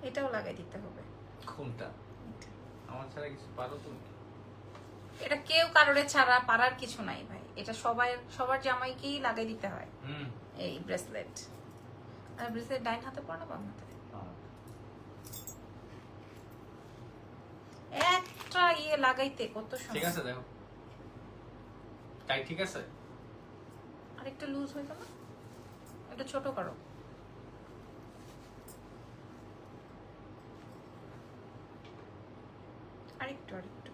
এটাও লাগাই দিতে হবে। কোনটা? আমার ছাড়া কিছু পারো তুমি? এটা কেউ কারোরে ছাড়া পারার কিছু নাই ভাই, এটা সবার জামাইকেই লাগাই দিতে হয়। এই ব্রেসলেট, আর ব্রেসলেট ডাইন হাতে পড়ো না বাম হাতে? একটা লাগাইতে কত সময়। ঠিক আছে দেখো, তাই ঠিক আছে। আর একটা লুজ হইতো না, এটা ছোট করো। আরেকটু আরেকটু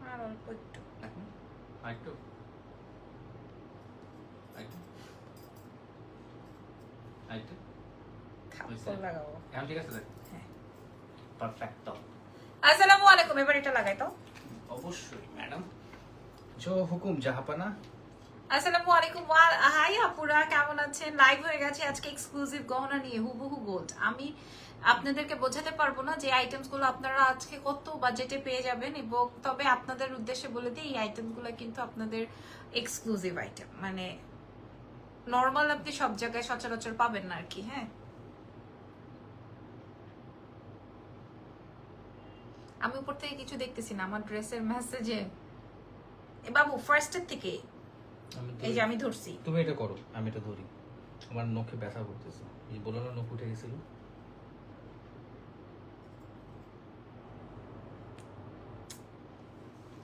আর অল্প একটু। আরেকটু আরেকটু আরেকটু থাপ্পড় লাগাবো। এখন ঠিক আছে দেখ। হ্যাঁ পারফেক্ট। আসসালামু আলাইকুম, এবার এটা লাগাই তো। অবশ্যই ম্যাডাম, জো হুকুম জাহাপানা। আসসালামু আলাইকুম, হাই আপুরা, কেমন আছেন? লাইভ হয়ে গেছে আজকে এক্সক্লুসিভ গহনা নিয়ে, হুবহু গোল্ড। আমি আপনাদেরকে বোঝাতে পারবো না যে আইটেমস গুলো আপনারা আজকে কত বাজেটে পেয়ে যাবেন, এবং তবে আপনাদের উদ্দেশ্যে বলে দিই এই আইটেম গুলো কিন্তু আপনাদের এক্সক্লুসিভ আইটেম, মানে নর্মাল আপনি সব জায়গায় সচরাচর পাবেন না আর কি। হ্যাঁ, আমি উপর থেকে কিছু দেখতেছি না, আমার ড্রেসের মেসেজে বাবু ফার্স্টের থেকে এই যে আমি ধরছি। তুমি এটা করো, আমি এটা ধরি। আমার নখে ব্যথা করতেছে, এই বলো না নখ উঠে গেছিল।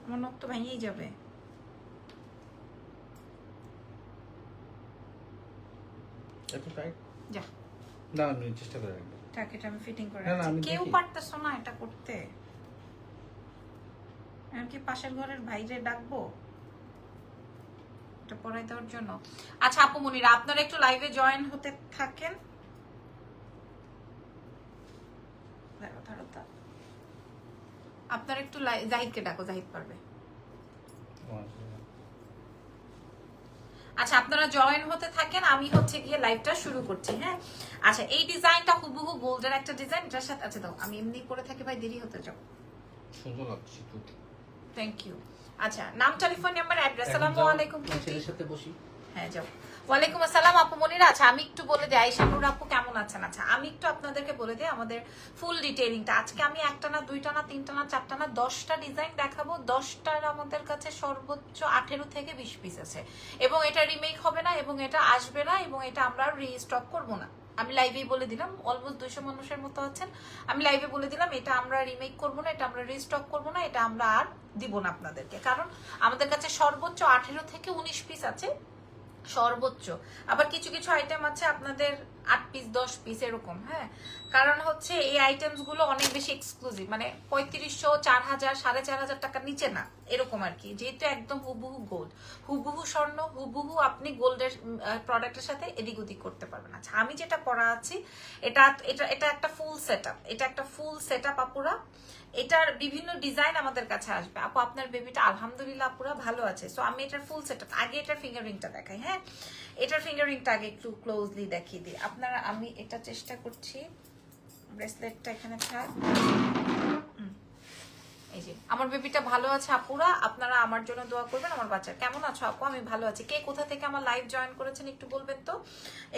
আমার নখ তো ভেঙেই যাবে। এত টাইট যা না, আমি চেষ্টা করে রাখবো। টাক, এটা আমি ফিটিং করে না, না, রাখছি। আমি কেউ দেখি। পারতেছো না এটা করতে? আমি কি পাশের ঘরের ভাইরে ডাকবো এটা পড়াই দেওয়ার জন্য? আচ্ছা আপু মনিরা, আপনারা একটু লাইভে জয়েন হতে থাকেন। আপনারা একটু জাহিদকে ডাকো, জাহিদ পারবে। আচ্ছা আপনারা জয়েন হতে থাকেন, আমি হচ্ছে গিয়ে লাইভটা শুরু করছি। হ্যাঁ আচ্ছা, এই ডিজাইনটা হুবহু গোল্ডের একটা ডিজাইন, এটার সাথে আচ্ছা দাও, আমি এমনি পরে থাকি ভাই, দেরি হতে যাও। সুন্দর লাগছে তো। Thank you. আচ্ছা নাম, টেলিফোন নাম্বার, অ্যাড্রেস। আসসালামু আলাইকুম। ছেলের সাথে বসি। হ্যাঁ যাও। ওয়ালাইকুম আসসালাম আপু মনিরা। আচ্ছা আমি একটু বলে দিই, আয়েশানুর আপু কেমন আছেন? আচ্ছা আমি একটু আপনাদেরকে বলে দিই আমাদের ফুল ডিটেইলিংটা। আজকে আমি একটা না, দুইটা না, তিনটা না, চারটা না, 10টা ডিজাইন দেখাবো। 10টার আমাদের কাছে সর্বোচ্চ 18 থেকে 20 পিস আছে, এবং এটা রিমেক হবে না, এবং এটা আসবে না, এবং এটা আমরা রিস্টক করব না। আমি লাইভেই বলে দিলাম, অলমোস্ট 200 মানুষের মতো আছেন, আমি লাইভে বলে দিলাম এটা আমরা রিমেক করব না, এটা আমরা রিস্টক করব না, এটা আমরা আর দিব না আপনাদেরকে। কারণ আমাদের কাছে সর্বোচ্চ 18 থেকে 19 পিস আছে সর্বোচ্চ। আবার কিছু কিছু আইটেম আছে আপনাদের 8 পিস 10 পিস এরকম। হ্যাঁ কারণ হচ্ছে এই আইটেমস গুলো অনেক বেশি এক্সক্লুসিভ, মানে 3500, 4000, 4500 টাকার নিচে না এরকম আর কি, যেহেতু একদম হুবহু গোল্ড, হুবহু স্বর্ণ, হুবহু আপনি গোল্ডের প্রোডাক্টের সাথে এদিক ওদিক করতে পারবেন। আচ্ছা আমি যেটা পরা আছি এটা এটা এটা একটা ফুল সেটআপ, এটা একটা ফুল সেটআপ আপুরা। এটার বিভিন্ন ডিজাইন আমাদের কাছে আসবে। আপু আপনার বেবিটা আলহামদুলিল্লাহ পুরো ভালো আছে। সো আমি এটার ফুল সেটআপ, আগে এটার ফিঙ্গারিংটা দেখাই। হ্যাঁ এটার ফিঙ্গারিংটা আগে একটু ক্লোজলি দেখিয়ে দিই আপনারা। আমি এটা চেষ্টা করছি, ব্রেসলেটটা এখানে থাক। এই যে আমার বেবিটা ভালো আছে আপুরা, আপনারা আমার জন্য দোয়া করবেন। আমার বাচ্চা কেমন আছো আপু? আমি ভালো আছি। কে কোথা থেকে আমার লাইভ জয়েন করেছেন একটু বলবেন তো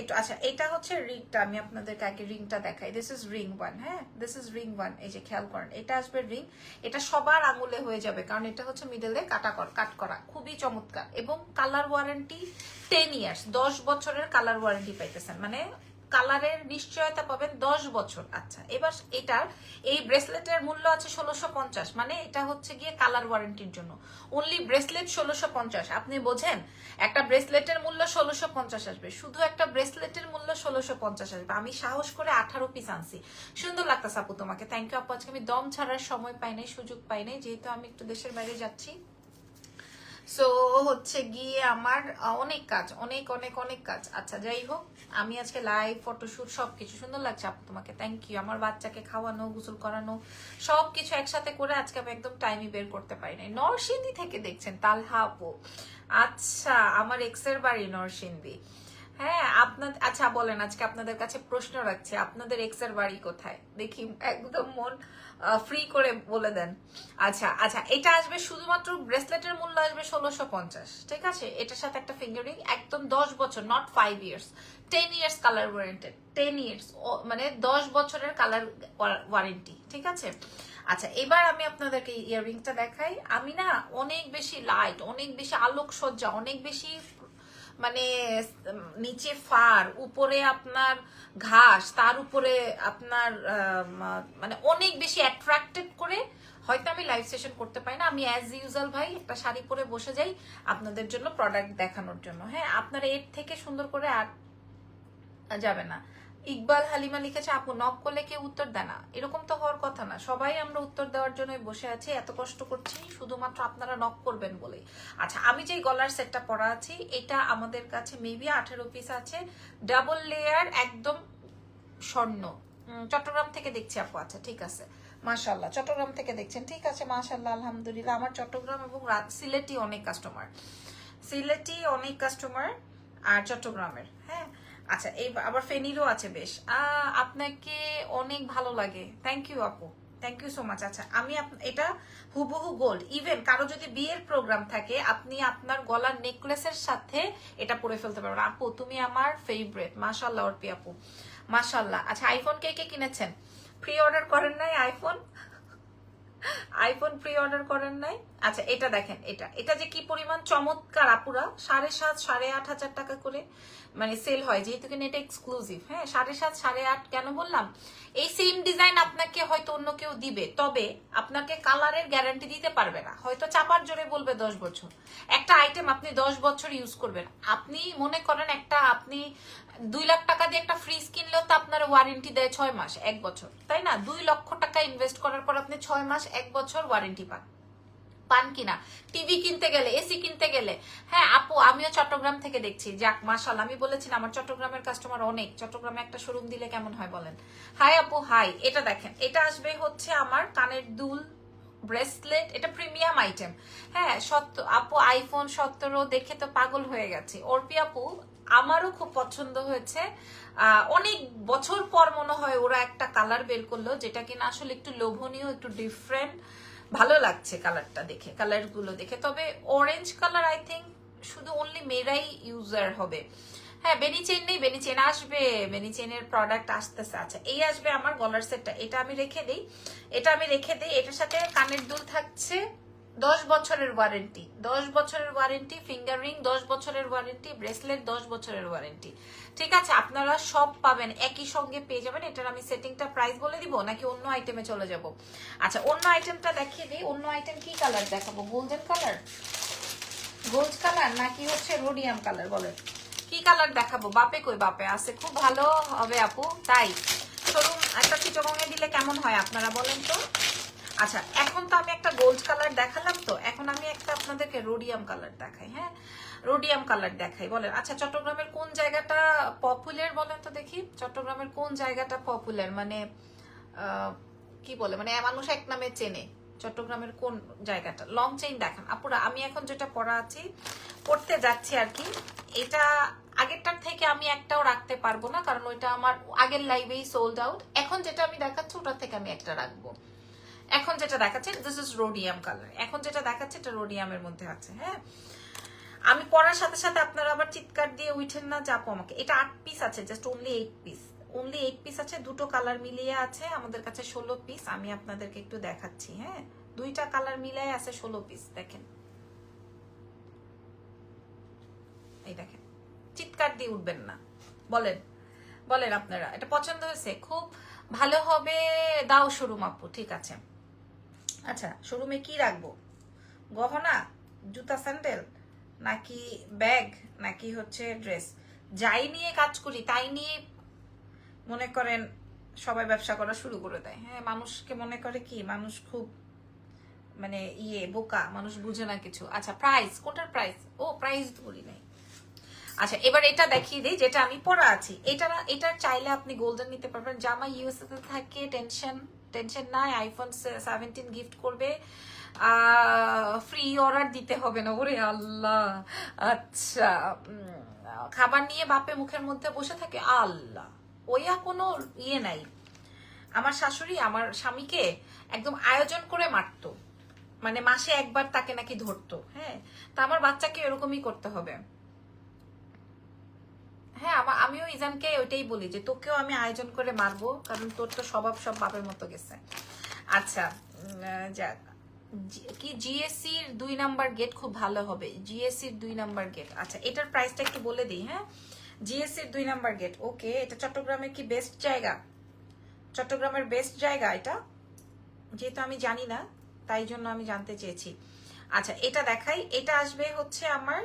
একটু। আচ্ছা এটা হচ্ছে রিংটা, আমি আপনাদেরকে আগে রিংটা দেখাই। This is ring 1। হ্যাঁ দিস ইজ রিং 1, এই যে খেয়াল করেন এটা আসবে রিং। এটা সবার আঙুলে হয়ে যাবে, কারণ এটা হচ্ছে মিডলে কাট করা, খুবই চমৎকার। এবং কালার ওয়ারেন্টি 10 ইয়ার্স, 10 বছরের কালার ওয়ারেন্টি পাইতেছেন, মানে কালারের নিশ্চয়তা পাবেন 10 বছর। আচ্ছা এবার এটার এই ব্রেসলেটের মূল্য আছে 1650, মানে এটা হচ্ছে গিয়ে কালার ওয়ারেন্টির জন্য অনলি ব্রেসলেট 1650। আপনি বোঝেন একটা ব্রেসলেটের মূল্য 1650 আসবে, শুধু একটা ব্রেসলেটের মূল্য 1650 আসবে। আমি সাহস করে 18 পিস আনছি। সুন্দর লাগতেছে আপু তোমাকে, থ্যাংক ইউ আপু। আজকে আমি দম ছাড়ার সময় পাই নাই, সুযোগ পাই নাই, যেহেতু আমি একটু দেশের বাইরে যাচ্ছি। সো হচ্ছে গিয়ে আমার অনেক কাজ, অনেক অনেক অনেক কাজ। আচ্ছা যাই হোক, আমি আজকে লাইভ ফটোশুট সবকিছু সুন্দর লাগছে আপু তোমাকে, থ্যাংক ইউ। আমার বাচ্চাকে খাওয়ানো, গোসল করানো সবকিছু একসাথে করে আজকে আমি একদম টাইমই বের করতে পারি নাই। নরসিংদী থেকে দেখছেন তালহা আপু। আচ্ছা আমার এক্সের বাড়ি নরসিংদী। হ্যাঁ আপনাদের, আচ্ছা বলেন, আজকে আপনাদের কাছে প্রশ্ন রাখছি, আপনাদের এক্স এর বাড়ি কোথায় দেখি, একদম মন ফ্রি করে বলে দেন। আচ্ছা আচ্ছা, এটা আসবে শুধুমাত্র ব্রেসলেটের মূল্য আসবে 1650, ঠিক আছে? এটার সাথে একটা ফিঙ্গারিং, একদম 10 বছর, not 5 years, 10 years colour warranted, 10 years মানে 10 বছরের কালার ওয়ারেন্টি, ঠিক আছে? আচ্ছা এবার আমি আপনাদেরকে ইয়াররিংটা দেখাই। আমি না অনেক বেশি লাইট, অনেক বেশি আলোকসজ্জা, অনেক বেশি মানে নিচে ফার, উপরে আপনার ঘাস, তার উপরে আপনার মানে অনেক বেশি অ্যাট্রাক্টেড করে হয়তো আমি লাইভ সেশন করতে পারি না। আমি অ্যাজ ইউজুয়াল ভাই একটা শাড়ি পরে বসে যাই আপনাদের জন্য প্রোডাক্ট দেখানোর জন্য। হ্যাঁ আপনারা এর থেকে সুন্দর করে আর যাবে না। ইকবাল হালিমা লিখেছে, আপু নক করলে কেউ উত্তর দেয় না, এরকম তো হওয়ার কথা না। সবাই আমরা উত্তর দেওয়ার জন্য বসে আছি, এত কষ্ট করছি শুধুমাত্র আপনারা নক করবেন বলেই। আচ্ছা আমি যে গলার সেটটা পরা আছি, এটা আমাদের কাছে মেবি 18 পিস আছে, ডাবল লেয়ার, একদম স্বর্ণ। চট্টগ্রাম থেকে দেখছি আপু, আচ্ছা ঠিক আছে, মাশাআল্লাহ চট্টগ্রাম থেকে দেখছেন, ঠিক আছে মাশাআল্লাহ আলহামদুলিল্লাহ। আমার চট্টগ্রাম এবং সিলেটি অনেক কাস্টমার, সিলেটি অনেক কাস্টমার আর চট্টগ্রামের। হ্যাঁ আচ্ছা এই আবার ফেনিরও আছে বেশ। আপনাকে অনেক ভালো লাগে, থ্যাংক ইউ আপু, থ্যাংক ইউ সো মাচ। আচ্ছা আমি এটা হুবহু গোল্ড, ইভেন কারো যদি বিয়ের প্রোগ্রাম থাকে আপনি আপনার গলার নেকলেসের সাথে এটা পরে ফেলতে পারবেন। আপু তুমি আমার ফেভারিট, মাশাআল্লাহ অর্পি আপু মাশাআল্লাহ। আচ্ছা আইফোন কে কে কিনেছেন? প্রি অর্ডার করেন নাই আইফোন? আইফোন প্রি অর্ডার করেন নাই? আচ্ছা এটা দেখেন, এটা এটা যে কি পরিমাণ চমৎকার আপুরা, 7,500 8,500 টাকা করে মানে সেল হয়, যেহেতু কিনা এটা এক্সক্লুসিভ। হ্যাঁ 7,500 8,500 কেন বললাম, এই সেম ডিজাইন আপনাকে হয়তো অন্য কেউ দিবে, তবে আপনাকে কালারের গ্যারান্টি দিতে পারবে না, হয়তো চাপার জোরে বলবে 10 বছর। একটা আইটেম আপনি 10 বছর ইউজ করবেন। আপনি মনে করেন একটা আপনি 2 লাখ টাকা দিয়ে একটা ফ্রিজ কিনলেও তো আপনার ওয়ারেন্টি দেয় 6 মাস 1 বছর, তাই না? 2 লক্ষ টাকা ইনভেস্ট করার পর আপনি 6 মাস 1 বছর ওয়ারেন্টি পান কিনা? টিভি কিনতে গেলে, এসি কিনতে গেলে। হ্যাঁ আপু আমিও চট্টগ্রাম থেকে দেখছি, যাক মাশাআল্লাহ। আমি বলেছি না আমার চট্টগ্রামের কাস্টমার অনেক, চট্টগ্রামে একটা শোরুম দিলে কেমন হয় বলেন। হাই আপু হাই, এটা দেখেন, এটা আসবে হচ্ছে আমার কানের দুল ব্রেসলেট, এটা প্রিমিয়াম আইটেম। হ্যাঁ আপু আইফোন 17 দেখে তো পাগল হয়ে গেছে। অর্পি আপু আমারও খুব পছন্দ হয়েছে, অনেক বছর পর মনে হয় ওরা একটা কালার বের করলো যেটা কিনা আসলে একটু লোভনীয়, একটু ডিফারেন্ট, ভালো লাগছে কালারটা দেখে, কালার গুলো দেখে। তবে অরেঞ্জ কালার আই থিঙ্ক শুধু অনলি মেয়েরাই ইউজার হবে। হ্যাঁ বেনি চেইন নেই, বেনি চেইন আসবে, বেনি চেইনের প্রোডাক্ট আসতেছে। আচ্ছা এই আসবে আমার গলার সেটটা, এটা আমি রেখে দিই, এটা আমি রেখে দিই। এটার সাথে কানের দুল থাকছে, 10 বছরের ওয়ারেন্টি, 10 বছরের ওয়ারেন্টি, ফিঙ্গার রিং 10 বছরের ওয়ারেন্টি, ব্রেসলেট 10 বছরের ওয়ারেন্টি, ঠিক আছে? আপনারা সব পাবেন একই সঙ্গে পেয়ে যাবেন। এটার আমি সেটিংটা প্রাইস বলে দিব নাকি অন্য আইটেমে চলে যাব? আচ্ছা অন্য আইটেমটা দেখিয়ে দিই। অন্য আইটেম কি কালার দেখাবো? গোল্ডেন কালার, গোল্ড কালার নাকি হচ্ছে রোডিয়াম কালার? বলেন কি কালার দেখাবো? বাপে কই? বাপে আছে, খুব ভালো হবে আপু। তাই শোরুম একটা চিটগঙ্গে দিলে কেমন হয় আপনারা বলেন তো? আচ্ছা এখন তো আমি একটা গোল্ড কালার দেখালাম, তো এখন আমি একটা আপনাদেরকে রোডিয়াম কালার দেখাই। হ্যাঁ রোডিয়াম কালার দেখাই, বলেন। আচ্ছা চট্টগ্রামের কোন জায়গাটা পপুলার বলেন তো দেখি, চট্টগ্রামের কোন জায়গাটা পপুলার, মানে কি বলে, মানে মানুষ এক নামে চেনে, চট্টগ্রামের কোন জায়গাটা? লং চেইন দেখান আপুরা। আমি এখন যেটা পরা আছি, পড়তে যাচ্ছি আর কি, এটা আগেরটার থেকে আমি একটাও রাখতে পারবো না, কারণ ওইটা আমার আগের লাইভেই সোল্ড আউট। এখন যেটা আমি দেখাচ্ছি ওটার থেকে আমি একটা রাখবো। এখন যেটা দেখাচ্ছে দিস ইজ রোডিয়াম কালার, এখন যেটা দেখাচ্ছে এটা রোডিয়ামের মধ্যে আছে। হ্যাঁ আমি পড়ার সাথে সাথে আপনারা আবার চিৎকার দিয়ে উঠেন না যাবো আমাকে। এটা 8 পিস আছে, just only 8 piece, only 8 piece আছে, দুটো কালার মিলিয়ে আছে আমাদের কাছে 16 পিস। আমি আপনাদেরকে একটু দেখাচ্ছি। হ্যাঁ দুইটা কালার মিলিয়ে আছে 16 পিস, দেখেন, এই দেখেন, চিৎকার দিয়ে উঠবেন না, বলেন বলেন আপনারা এটা পছন্দ হয়েছে? খুব ভালো হবে, দাও শোরুম আপু, ঠিক আছে। আচ্ছা শোরুমে কি রাখবো? গহনা, জুতা, স্যান্ডেল, নাকি ব্যাগ, নাকি হচ্ছে ড্রেস? যাই নিয়ে কাজ করি তাই নিয়ে মনে করেন সবাই ব্যবসা করা শুরু করে দেয়। হ্যাঁ মানুষকে মনে করে কি, মানুষ খুব মানে বোকা, মানুষ বুঝে না কিছু। আচ্ছা প্রাইস, কোনটার প্রাইস? ও প্রাইস বলি নাই। আচ্ছা এবার এটা দেখিয়ে দিই যেটা আমি পরা আছি। এটা চাইলে আপনি গোল্ডেন নিতে পারবেন। জামা ইউএসএ তে থাকে, টেনশন নাই, আইফোন 17 গিফট করবে, ফ্রি অর্ডার দিতে হবে না। ওরে আল্লাহ, আচ্ছা খাবার নিয়ে বাপে মুখের মধ্যে বসে থাকে, আল্লাহ ওইয়া কোনো ইয়ে নাই। আমার শাশুড়ি আমার স্বামীকে একদম আয়োজন করে মারতো, মানে মাসে একবার তাকে নাকি ধরতো। হ্যাঁ, তা আমার বাচ্চাকে এরকমই করতে হবে। হ্যাঁ, আমিও ইজানকে ওইটাই বলি যে তোকেও আমি আয়োজন করে মারবো, কারণ তোর তো স্বভাব সব বাপের মতো গেছে। আচ্ছা, যাক, কি জিএসসির 2 নাম্বার গেট খুব ভালো হবে, জিএসসির 2 নাম্বার গেট। আচ্ছা, এটার প্রাইসটা একটু বলে দিই। হ্যাঁ, জিএসসির 2 নাম্বার গেট, ওকে। এটা চট্টগ্রামের কি বেস্ট জায়গা? চট্টগ্রামের বেস্ট জায়গা এটা, যেহেতু আমি জানি না তাই জন্য আমি জানতে চেয়েছি। আচ্ছা, এটা দেখাই। এটা আসবে হচ্ছে আমার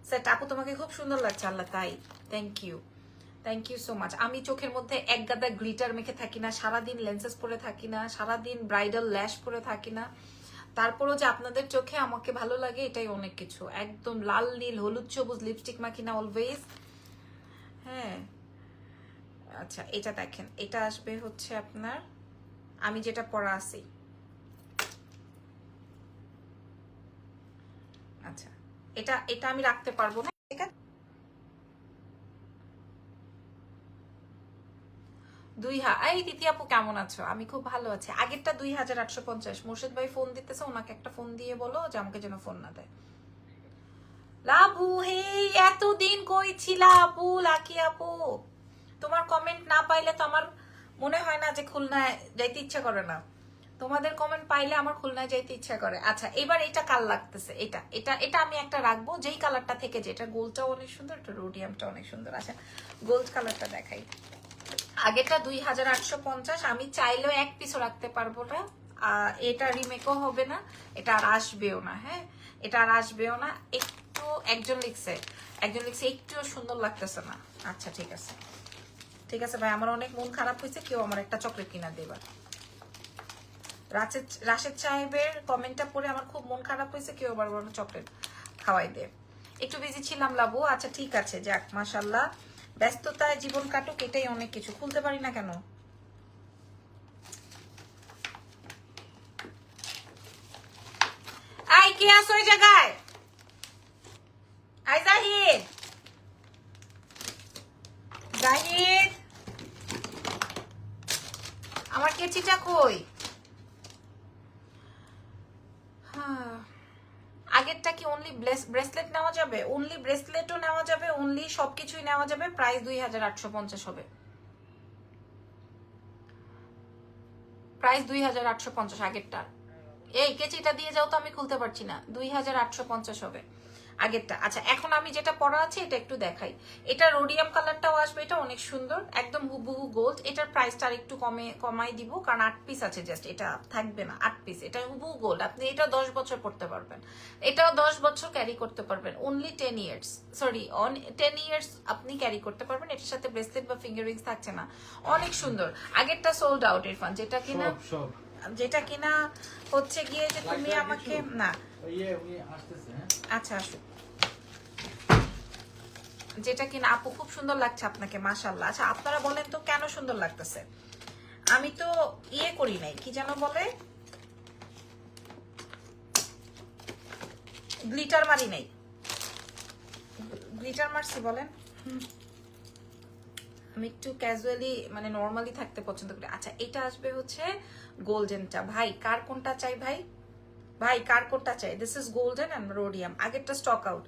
সেট। আপু তোমাকে খুব সুন্দর লাগছে, আল্লাহ তাই, thank you, thank you so much. আমি চোখের মধ্যে এক গাদা গ্লিটার মেখে থাকি না, সারাদিন লেন্সেস পরে থাকি না, সারাদিন ব্রাইডাল ল্যাশ পরে থাকি না, তারপরও যে আপনাদের চোখে আমাকে ভালো লাগে এটাই অনেক কিছু। একদম লাল নীল হলুদ সবুজ লিপস্টিক মাখি না অলওয়েজ। হ্যাঁ, আচ্ছা এটা দেখেন, এটা আসবে হচ্ছে আপনার, আমি যেটা পরা আছি। আচ্ছা, এটা এটা আমি রাখতে পারবো না, ঠিক আছে। এই তিথি আপু কেমন আছো? আমি খুব ভালো আছি। আগেরটা 2850। মোর্শেদ ভাই ফোন দিতেছে, ওনাকে একটা ফোন দিয়ে বলো যে আমাকে যেন ফোন না দেয়। লাবু, হে এতদিন কই ছিলা আপু? লাকি আপু, তোমার কমেন্ট না পাইলে তো আমার মনে হয় না যে খুলনায় যাইতে ইচ্ছা করে না। তোমাদের কমেন্ট পাইলে আমার খুলনায় যাইতে ইচ্ছা করে। আচ্ছা, এবার এটা কাল লাগতেছে, এটা এটা এটা আমি একটা রাখবো, যেই কালারটা থেকে, যেটা গোল্ডটাও অনেক সুন্দর, এটা রোডিয়ামটা অনেক সুন্দর। আচ্ছা, গোল্ড কালারটা দেখাই। আগেটা 2850, আমি চাইলেও এক পিসও রাখতে পারবো না। এটা রিমেকও হবে না, এটা আর আসবেও না। হ্যাঁ, এটা আর আসবেও না। একটু একজন লিখছে একটুও সুন্দর লাগতেছে না। আচ্ছা ঠিক আছে, ঠিক আছে ভাই, আমার অনেক মন খারাপ হয়েছে, কেউ আমার একটা চকলেট কিনা দেবা। রাশেদ সাহেবের কমেন্টটা পড়ে আমার খুব মন খারাপ হয়েছে, কেউ আবার চকলেট খাওয়াই দে। একটু বিজি ছিলাম লাবু। আচ্ছা ঠিক আছে, যাক মাশাল্লাহ, ব্যস্ততায় জীবন কাটুক, এটাই অনেক কিছু। খুলতে পারি না কেন? আই কে আসো এই জায়গায়? আই জাহিদ, জাহিদ, আমার কেচিটা কই? আগেরটা কি অনলি ব্রেসলেট নেওয়া যাবে? অনলি ব্রেসলেটও নেওয়া যাবে, অনলি সবকিছুই নেওয়া যাবে। প্রাইস 2850 হবে, প্রাইস 2850 আগেরটার। এই কেচিটা দিয়ে যাও তো, আমি খুলতে পারছি না। 2850 হবে আগেরটা। আচ্ছা, এখন আমি যেটা পরা আছে এটা একটু দেখাই। এটা রোডিয়াম কালারটাও আসবে, এটা অনেক সুন্দর, একদম হুবহু গোল্ড। এটার প্রাইসটা আর একটু কমাই দিব, কারণ 8 পিস আছে, জাস্ট এটা থাকবে না 8 পিস। এটা হুবহু গোল্ড, আপনি এটা 10 বছর পড়তে পারবেন, এটাও 10 বছর ক্যারি করতে পারবেন। অনলি 10 ইয়ার্স, সরি 10 ইয়ার্স আপনি ক্যারি করতে পারবেন। এটার সাথে ব্রেসলেট বা ফিঙ্গার রিংস থাকছে না, অনেক সুন্দর। আগেরটা সোল্ড আউট ইরফান, যেটা কিনা হচ্ছে গিয়ে যে তুমি আমাকে না। আচ্ছা আসো, যেটা কিনা আপু খুব সুন্দর লাগছে আপনাকে, মাশাআল্লাহ। আচ্ছা, আপনারা বলেন তো কেন সুন্দর লাগতেছে? আমি তো ইয়ে করি নাই, কি যেন বলে, গ্লিটার মারি নাই। গ্লিটার মারছি বলেন? আমি একটু ক্যাজুয়ালি মানে নর্মালি থাকতে পছন্দ করি। আচ্ছা, এটা আসবে হচ্ছে গোল্ডেনটা। ভাই কার কোনটা চাই? ভাই কার কোনটা চাই? This is golden and rhodium. আগেরটা স্টক আউট।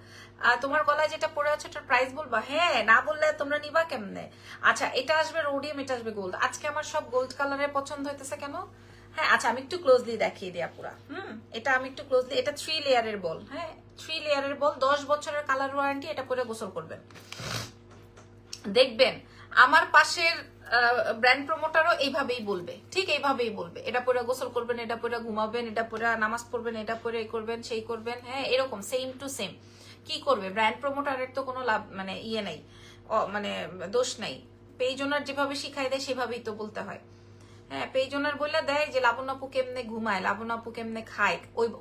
তোমার গলায় যেটা পরে আছে ওটার প্রাইস বলবা? হ্যাঁ, না বললে তোমরা নিবা কেমনে? আচ্ছা, এটা আসবে রোডিয়াম, এটা আসবে গোল্ড। আজকে আমার সব গোল্ড কালারের পছন্দ হইতেছে কেন? হ্যাঁ, আচ্ছা আমি একটু ক্লোজলি দেখিয়ে দিই পুরা। এটা আমি একটু ক্লোজলি, এটা 3 লেয়ারের বল। হ্যাঁ, 3 লেয়ারের বল, 10 বছরের কালার ওয়ারেন্টি। এটা পরে গোসল করবেন, দেখবেন আমার পাশের ব্র্যান্ড প্রমোটারও এইভাবেই বলবে, ঠিক এইভাবেই বলবে। এটা পরে গোসল করবেন, এটা পরে ঘুমাবেন, এটা পরে নামাজ পড়বেন, এটা পরে করবেন, সেই করবেন। হ্যাঁ, এরকম সেম টু সেম। কি করবে ব্র্যান্ড প্রমোটারের তো কোনো লাভ মানে ইয়ে নাই, মানে দোষ নাই। পেজ ওনার যেভাবে শিখাই দেয় সেভাবেই তো বলতে হয়। হ্যাঁ, পেজ ওনার বলে দেয় যে লাবণ্য আপু কেমনে ঘুমায়, লাবণ্য আপু কেমনে খায়,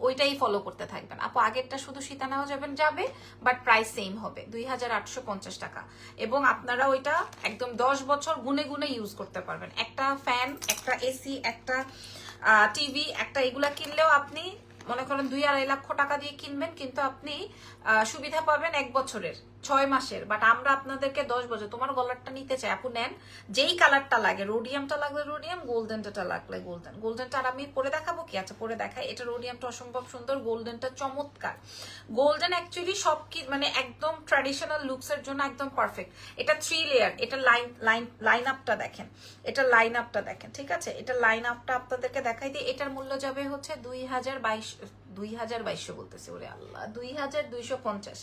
ওইটাই ফলো করতে থাকবেন আপু। আগেরটা শুধু সীতা নেওয়া যাবে, বাট প্রাইস সেম হবে 2850 টাকা। এবং আপনারা ওইটা একদম 10 বছর গুনে গুনে ইউজ করতে পারবেন। একটা ফ্যান, একটা এসি, একটা টিভি, একটা এগুলা কিনলেও আপনি মনে করেন 2-2.5 লক্ষ টাকা দিয়ে কিনবেন, কিন্তু আপনি সুবিধা পাবেন 1 বছরের। 6 মাসের, বাট আমরা আপনাদেরকে 10 বছর। তোমার গলারটা নিতে চাই আপু, নেন। যেই কালারটা লাগে, রোডিয়ামটা লাগলে রোডিয়াম, গোল্ডেনটা লাগলে গোল্ডেন। গোল্ডেনটা আর আমি পরে দেখাবো কি? আচ্ছা পরে দেখাই। এটা রোডিয়ামটা অসম্ভব সুন্দর, গোল্ডেনটা চমৎকার। গোল্ডেন অ্যাকচুয়ালি সব কি মানে একদম ট্র্যাডিশনাল লুকস এর জন্য একদম পারফেক্ট। এটা 3 লেয়ার। এটা লাইন আপটা দেখেন, এটা লাইন আপটা দেখেন, ঠিক আছে? এটা লাইন আপটা আপনাদেরকে দেখাই দিই। এটার মূল্য যাবে হচ্ছে 2200 বলতেছি, ওরে আল্লাহ, 2250,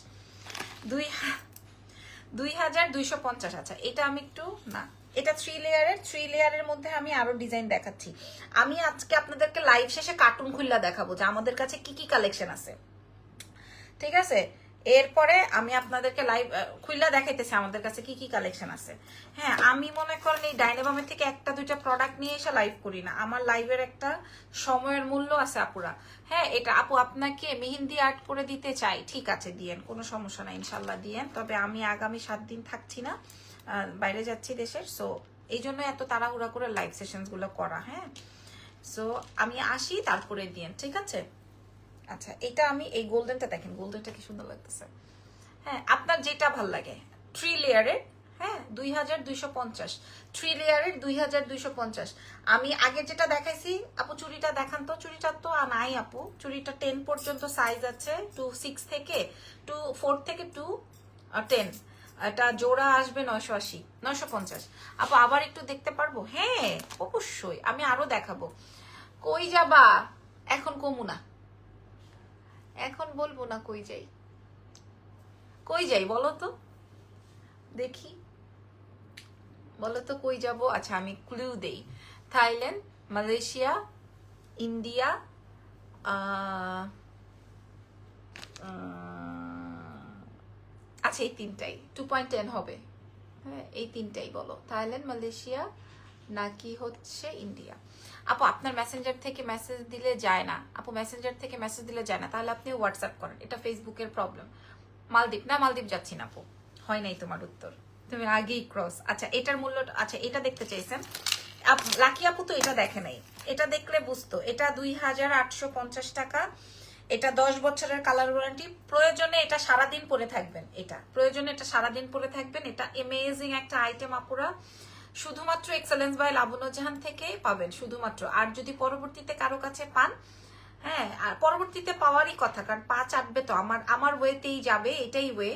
2250। আচ্ছা এটা আমি একটু না, এটা 3 লেয়ারের মধ্যে আমি আরো ডিজাইন দেখাচ্ছি। আমি আজকে আপনাদেরকে লাইভ শেষে কার্টুন খুললা দেখাবো যে আমাদের কাছে কি কি কালেকশন আছে, ঠিক আছে? এরপরে আমি আপনাদেরকে লাইভ খুললা দেখাইতেছি আমাদের কাছে কি কি কালেকশন আছে। হ্যাঁ, আমি মনে করেন এই ডাইনাবামের থেকে একটা দুইটা প্রোডাক্ট নিয়ে এসে লাইভ করি না, আমার লাইভের একটা সময়ের মূল্য আছে আপুরা। হ্যাঁ, এটা আপু আপনাকে মেহেন্দি আর্ট করে দিতে চাই, ঠিক আছে দিয়েন, কোনো সমস্যা নাই, ইনশাল্লাহ দিয়েন। তবে আমি আগামী 7 দিন থাকছি না, বাইরে যাচ্ছি দেশের, সো এই জন্য এত তাড়াহুড়া করে লাইভ সেশনস গুলো করা। হ্যাঁ, সো আমি আসি তারপরে দিয়েন, ঠিক আছে? আচ্ছা এটা আমি এই গোল্ডেনটা দেখেন, গোল্ডেনটা কি সুন্দর লাগতেছে। হ্যাঁ, আপনার যেটা ভাল লাগে। 3 লেয়ারের, হ্যাঁ 2250, 3 লেয়ারের 2250। আমি আগে যেটা দেখাইছি আপু, চুড়িটা দেখান তো। চুড়িটা তো নাই আপু, চুড়িটা 10 পর্যন্ত সাইজ আছে, 6 থেকে 4 থেকে 10। এটা জোড়া আসবে 980, 950। আপু আবার একটু দেখতে পারবো? হ্যাঁ অবশ্যই, আমি আরো দেখাবো। কই যাবা? এখন কমু না, এখন বলবো না কই যাই। কই যাই বলো তো, দেখি বলো তো কই যাব। আচ্ছা আমি ক্লু দেই। থাইল্যান্ড, মালয়েশিয়া, ইন্ডিয়া, আচ্ছা এই তিনটাই 2.10 হবে। হ্যাঁ এই তিনটাই বলো, থাইল্যান্ড, মালয়েশিয়া নাকি হচ্ছে ইন্ডিয়া। আপু আপনার মেসেঞ্জার থেকে মেসেজ দিলে যায় না। আপু মেসেঞ্জার থেকে মেসেজ দিলে যায় না, তাহলে আপনি হোয়াটসঅ্যাপ করেন, এটা ফেসবুকের প্রবলেম। মালদ্বীপ না, মালদ্বীপ যাচ্ছি না আপু, হয় নাই তোমার উত্তর, তুমি আগেই ক্রস। আচ্ছা এটার মূল্য, আচ্ছা এটা দেখতে চাইছেন লাকি আপু, তো এটা দেখে নাই, এটা দেখলে বুঝতো। এটা 2850 টাকা। এটা 10 বছরের কালার ওয়ারেন্টি। প্রয়োজনে এটা সারাদিন পরে থাকবেন, এটা প্রয়োজনে এটা সারাদিন পরে থাকবেন। এটা অ্যামেজিং একটা আইটেম আপুরা, শুধুমাত্র এক্সেলেন্স বাই লাবণ্য জাহান থেকে পাবেন শুধুমাত্র। আর যদি পরবর্তীতে কারো কাছে পান, হ্যাঁ আর পরবর্তীতে পাওয়ারই কথা, কারণ পা চাটবে তো, আমার ওয়েতেই যাবে, এটাই ওয়ে।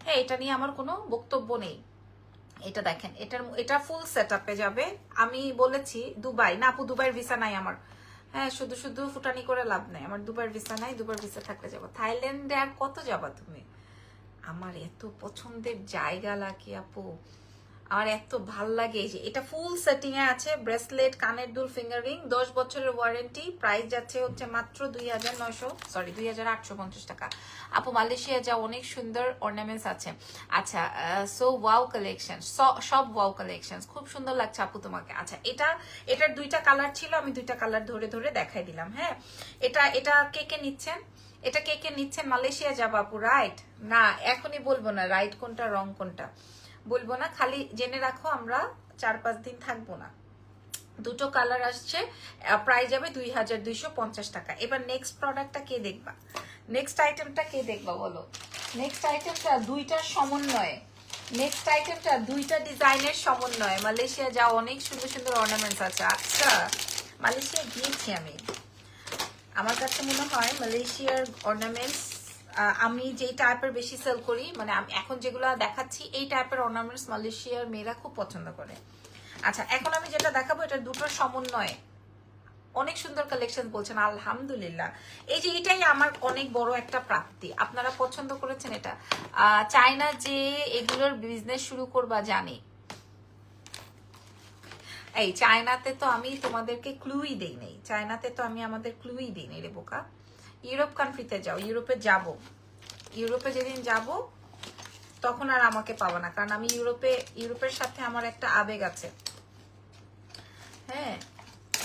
হ্যাঁ এটা নিয়ে আমার কোনো বক্তব্য নেই। এটা দেখেন, এটা ফুল সেট আপে যাবে। আমি বলেছি দুবাই না আপু, দুবাইয়ের ভিসা নাই আমার। হ্যাঁ শুধু শুধু ফুটানি করে লাভ নাই, আমার দুবাইয়ের ভিসা নাই, দুবাইয়ের ভিসা থাকলে যাবো। থাইল্যান্ডে আর কত যাবা তুমি? আমার এত পছন্দের জায়গা লাগে আপু, আমার এত ভাল লাগে। এই যে এটা ফুল সেটিং এ আছে, ব্রেসলেট, কানের দুল, ফিঙ্গার রিং, 10 বছরের ওয়ারেন্টি। প্রাইস যাচ্ছে হচ্ছে মাত্র 2850 টাকা। আপু মালয়েশিয়া যা অনেক সুন্দর অর্নামেন্টস আছে। আচ্ছা সো ওয়াও কালেকশন, সব ওয়াও কালেকশন, খুব সুন্দর লাগছে আপু তোমাকে। আচ্ছা এটার 2টা কালার ছিল, আমি 2টা কালার ধরে ধরে দেখাই দিলাম। হ্যাঁ এটা কে নিচ্ছেন? এটা কে নিচ্ছেন? মালয়েশিয়া যাবা আপু, রাইট? না এখনই বলবো না রাইট কোনটা রং কোনটা বলবো না, খালি জেনে রাখো আমরা 4-5 দিন থাকবো না। 2টো কালার আসছে, প্রাইস যাবে 2250 টাকা। এবার নেক্সট প্রোডাক্টটা কে দেখবা? নেক্সট আইটেমটা কে দেখবা বলো? নেক্সট আইটেমটা 2টার সমন্বয়ে, নেক্সট আইটেমটা 2টা ডিজাইনের সমন্বয়ে। মালয়েশিয়া যা অনেক সুন্দর সুন্দর অর্নামেন্টস আছে। আচ্ছা মালয়েশিয়া গিয়েছি আমি, আমার কাছে মনে হয় মালয়েশিয়ার অর্নামেন্টস আমি যেই টাইপের বেশি সেল করি, মানে আমি এখন যেগুলো দেখাচ্ছি এই টাইপের অর্নামেন্টস মালয়েশিয়ার মেয়েরা খুব পছন্দ করে। আচ্ছা এখন আমি যেটা দেখাবো এটা দুটোর সমন্বয়ে অনেক সুন্দর কালেকশন বলছেন, আলহামদুলিল্লাহ। এই যে এটাই আমার অনেক বড় একটা প্রাপ্তি, আপনারা পছন্দ করেছেন এটা। চায়না যে এগুলোর বিজনেস শুরু করবা জানি, এই চায়নাতে তো আমি তোমাদেরকে ক্লুই দেই নাই, চায়নাতে তো আমি আমাদের ক্লুই দিই নাই রে বোকা। ইউরোপ কান্ট্রিতে যাও, ইউরোপে যাব, ইউরোপে যেদিন যাব তখন আর আমাকে পাবো না, কারণ আমি ইউরোপের সাথে আমার একটা আবেগ আছে। হ্যাঁ